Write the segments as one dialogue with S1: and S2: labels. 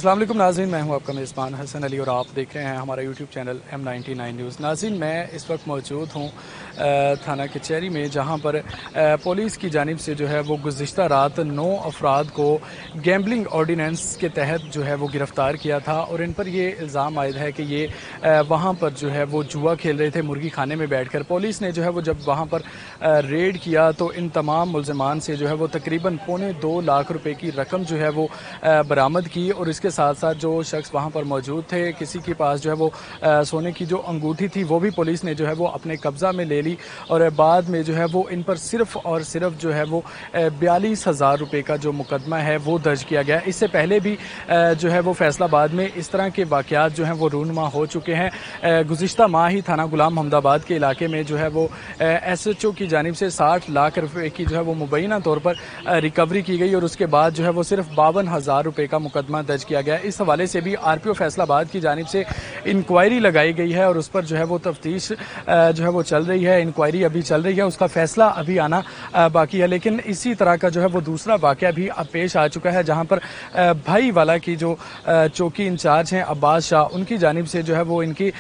S1: अस्सलाम वालेकुम नाज़रीन, मैं हूं आपका मेज़बान हसन अली और आप देख रहे हैं हमारा यूट्यूब चैनल M99 न्यूज़। नाज़रीन, मैं इस वक्त मौजूद हूं थाना कचहरी में, जहां पर पुलिस की जानिब से जो है वो गुज़िश्ता रात 9 अफराद को गैम्बलिंग ऑर्डिनेंस के तहत जो है वो गिरफ़्तार किया था और इन पर ये इल्ज़ाम आयद है कि ये वहाँ पर जो है वो जुआ खेल रहे थे मुर्गी खाने में बैठकर। पुलिस ने जो है वो जब वहाँ पर रेड किया तो इन तमाम मुल्ज़िमान से जो है वो तकरीबन $2.25 लाख की रकम जो है वो बरामद की और इसके साथ साथ जो शख्स वहाँ पर मौजूद थे, किसी के पास जो है वो सोने की जो अंगूठी थी वो भी पुलिस ने जो है वो अपने कब्ज़ा में ले ली और बाद में जो है वो इन पर सिर्फ और सिर्फ जो है वो 42,000 रुपये का जो मुकदमा है वो दर्ज किया गया। इससे पहले भी जो है वो फैसलाबाद में इस तरह के वाक़यात जो हैं वो रूनुमा हो चुके हैं। गुज़िश्ता माह ही थाना गुलाम मोहम्मदाबाद के इलाके में जो है वो SHO की जानिब से 60 लाख रुपये की जो है वो मुबैना तौर पर रिकवरी की गई और उसके बाद जो है वो सिर्फ 52,000 रुपये का मुकदमा दर्ज किया गया। इस हवाले से भी RPO फैसलाबाद की जानिब से इंक्वायरी लगाई गई है और उस पर जो है वो तफ्तीश जो है वो चल रही है। इंक्वायरी अभी चल रही है, उसका फैसला अभी आना बाकी है। लेकिन इसी तरह का जो है वो दूसरा वाक़या भी अब पेश आ चुका है, जहाँ पर भाई वाला की जो चौकी इंचार्ज हैं अब्बास शाह, उनकी जानिब से जो है वो इनकी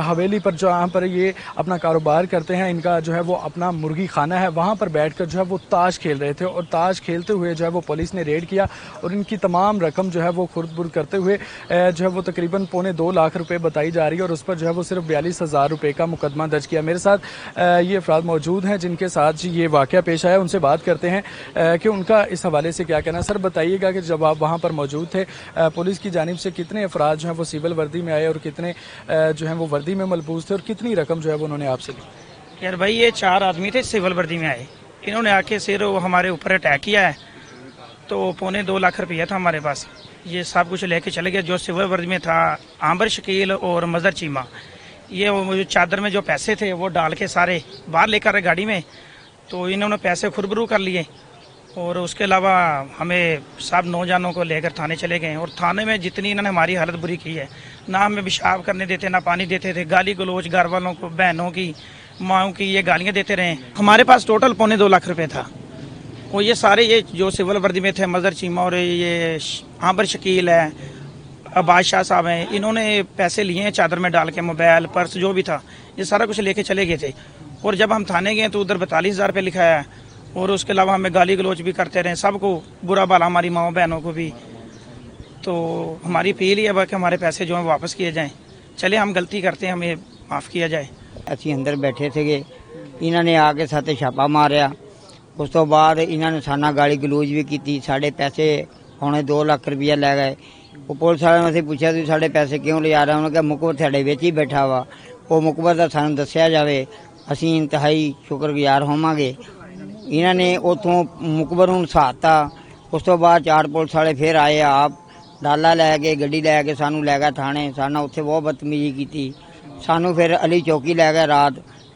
S1: हवेली पर जहाँ पर ये अपना कारोबार करते हैं, इनका जो है वो अपना मुर्गी खाना है, वहाँ पर बैठकर जो है वो ताश खेल रहे थे और ताश खेलते हुए जो है वो पुलिस ने रेड किया और इनकी तमाम रकम जो है वो खुर्द-बुर्द करते हुए जो है वो तकरीबन $2.25 लाख बताई जा रही है और उस पर जो है वो सिर्फ 42,000 रुपये का मुकदमा दर्ज किया। मेरे साथ ये अफराद मौजूद हैं जिनके साथ ये वाक़या पेश आया, उनसे बात करते हैं कि उनका इस हवाले से क्या कहना है। सर, बताइएगा कि जब आप वहाँ पर मौजूद थे, पुलिस की जानिब से कितने अफराद जो हैं वो सिविल वर्दी में आए और कितने जो हैं वो वर्दी में मलबूस थे और कितनी रकम जो है वो उन्होंने आपसे ली?
S2: यार भाई, ये 4 आदमी थे सिविल वर्दी में आए, इन्होंने आके सिर हमारे ऊपर अटैक किया है। तो $2.25 लाख था हमारे पास, ये सब कुछ लेके चले गए। जो सिविल वर्दी में था आंबर शकील और मजर चीमा, ये वो चादर में जो पैसे थे वो डाल के सारे बाहर लेकर गाड़ी में, तो इन्होंने पैसे खुरबरू कर लिए और उसके अलावा हमें सब नौजवानों को लेकर थाने चले गए और थाने में जितनी इन्होंने हमारी हालत बुरी की है, ना हमें पेशाब करने देते ना पानी देते थे, गाली गलोच घर वालों को, बहनों की, माओं की ये गालियाँ देते रहे। हमारे पास टोटल $2.25 लाख था और ये सारे ये जो सिविल वर्दी में थे मजर चीमा और ये आंबर शकील है, अब्बास शाह साहब हैं, इन्होंने पैसे लिए हैं चादर में डाल के, मोबाइल पर्स जो भी था ये सारा कुछ लेके चले गए थे। और जब हम थाने गए तो उधर 42,000 रुपये लिखा है और उसके अलावा हमें गाली गलोच भी करते रहे, सबको बुरा भला, हमारी माओ बहनों को भी। तो हमारी अपील ही है कि हमारे पैसे जो हैं वापस किए जाएँ। चले, हम गलती करते हैं, हमें माफ़ किया जाए।
S3: ਅਸੀਂ ਅੰਦਰ ਬੈਠੇ ਸੀਗੇ, ਇਹਨਾਂ ਨੇ ਆ ਕੇ ਸਾਤੇ ਛਾਪਾ ਮਾਰਿਆ। ਉਸ ਤੋਂ ਬਾਅਦ ਇਹਨਾਂ ਨੇ ਸਾਨਾ ਗਾਲੀ ਗਲੂਜ ਵੀ ਕੀਤੀ, ਸਾਡੇ ਪੈਸੇ $2.25 ਲੱਖ ਲੈ ਗਏ। ਉਹ ਪੁਲਿਸ ਵਾਲਿਆਂ ਨੂੰ ਅਸੀਂ ਪੁੱਛਿਆ ਤੁਸੀਂ ਸਾਡੇ ਪੈਸੇ ਕਿਉਂ ਲਿਜਾ ਰਹੇ ਹੋ? ਉਹਨਾਂ ਕਿਹਾ ਮੁਕਬਰ ਤੁਹਾਡੇ ਵਿੱਚ ਹੀ ਬੈਠਾ ਵਾ, ਉਹ ਮੁਕਬਰ ਦਾ ਸਾਨੂੰ ਦੱਸਿਆ ਜਾਵੇ, ਅਸੀਂ ਇੰਤਹਾਈ ਸ਼ੁਕਰਗੁਜ਼ਾਰ ਹੋਵਾਂਗੇ। ਇਹਨਾਂ ਨੇ ਉੱਥੋਂ ਮੁਕਬਰ ਨੂੰ ਨਸਾਤਾ। ਉਸ ਤੋਂ ਬਾਅਦ 4 ਪੁਲਿਸ ਵਾਲੇ ਫਿਰ ਆਏ, ਆਪ ਡਾਲਾ ਲੈ ਕੇ ਗੱਡੀ ਲੈ ਕੇ ਸਾਨੂੰ ਲੈ ਗਏ ਥਾਣੇ। ਸਾਨੂੰ ਉੱਥੇ ਬਹੁਤ ਬਦਤਮੀਜ਼ੀ ਕੀਤੀ, ਸਾਨੂੰ ਫਿਰ ਅਲੀ ਚੌਕੀ ਲੈ ਗਏ ਰਾਤ,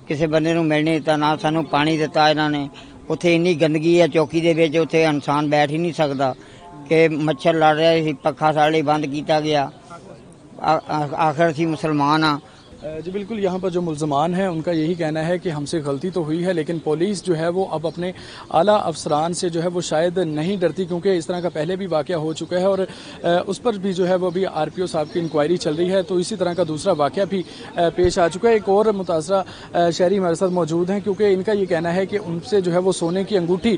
S3: ਕਿਸੇ ਬੰਦੇ ਨੂੰ ਮਿਲ ਨਹੀਂ ਦਿੱਤਾ, ਨਾ ਸਾਨੂੰ ਪਾਣੀ ਦਿੱਤਾ ਇਹਨਾਂ ਨੇ। ਉੱਥੇ ਇੰਨੀ ਗੰਦਗੀ ਹੈ ਚੌਕੀ ਦੇ ਵਿੱਚ, ਉੱਥੇ ਇਨਸਾਨ ਬੈਠ ਹੀ ਨਹੀਂ ਸਕਦਾ ਕਿ ਮੱਛਰ ਲੜ ਰਿਹਾ ਸੀ, ਪੱਖਾ ਸਾਡੇ ਲਈ ਬੰਦ ਕੀਤਾ ਗਿਆ। ਆਖਰ ਅਸੀਂ ਮੁਸਲਮਾਨ ਹਾਂ।
S1: जी बिल्कुल, यहाँ पर जो मुल्ज़मान हैं उनका यही कहना है कि हमसे गलती तो हुई है, लेकिन पुलिस जो है वो अब अपने आला अफसरान से जो है वो शायद नहीं डरती, क्योंकि इस तरह का पहले भी वाक़या हो चुका है और उस पर भी जो है वो अभी RPO साहब की इंक्वायरी चल रही है। तो इसी तरह का दूसरा वाक़या भी पेश आ चुका है। एक और मुतासरा शहरी हमारे साथ मौजूद हैं, क्योंकि इनका ये कहना है कि उनसे जो है वो सोने की अंगूठी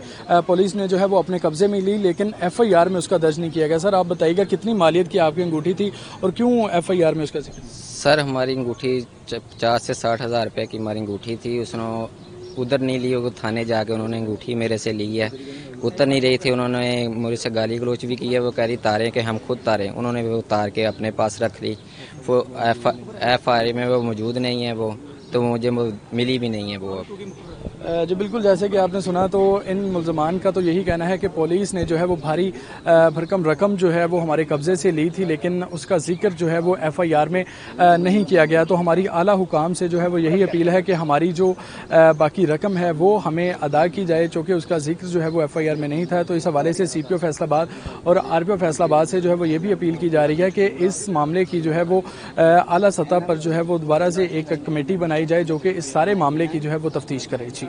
S1: पुलिस ने जो है वो अपने कब्ज़े में ली, लेकिन FIR में उसका दर्ज नहीं किया गया। सर, आप बताइएगा कितनी मालियत की आपकी अंगूठी थी और क्यों FIR में उसका जिक्र?
S4: सर, हमारी अंगूठी 50 से 60 हज़ार रुपये की हमारी अंगूठी थी। उसने उधर नहीं ली, वो थाने जाके उन्होंने अंगूठी मेरे से ली है। उतर नहीं रही थी, उन्होंने मुझे से गाली गलोच भी की है। वो कह रही तारें कि हम खुद तारें, उन्होंने वो उतार के अपने पास रख ली। वो FIR में वो मौजूद नहीं है, वो तो मुझे मिली भी नहीं है वो अब।
S1: जी बिल्कुल, जैसे कि आपने सुना तो इन मुल्ज़मान का तो यही कहना है कि पुलिस ने जो है वो भारी भरकम रकम जो है वो हमारे कब्ज़े से ली थी, लेकिन उसका जिक्र जो है वो FIR में नहीं किया गया। तो हमारी आला हुकाम से जो है वो यही अपील है कि हमारी जो बाकी रकम है वो हमें अदा की जाए, चूँकि उसका जिक्र जो है वो FIR में नहीं था। तो इस हवाले से CPO फैसलाबाद और RPO फैसलाबाद से जो है वो ये भी अपील की जा रही है कि इस मामले की जो है वो आला सतह पर जो है वो दोबारा से एक कमेटी बनाई जाए जो कि इस सारे मामले की जो है वो तफ्तीश करे। जी।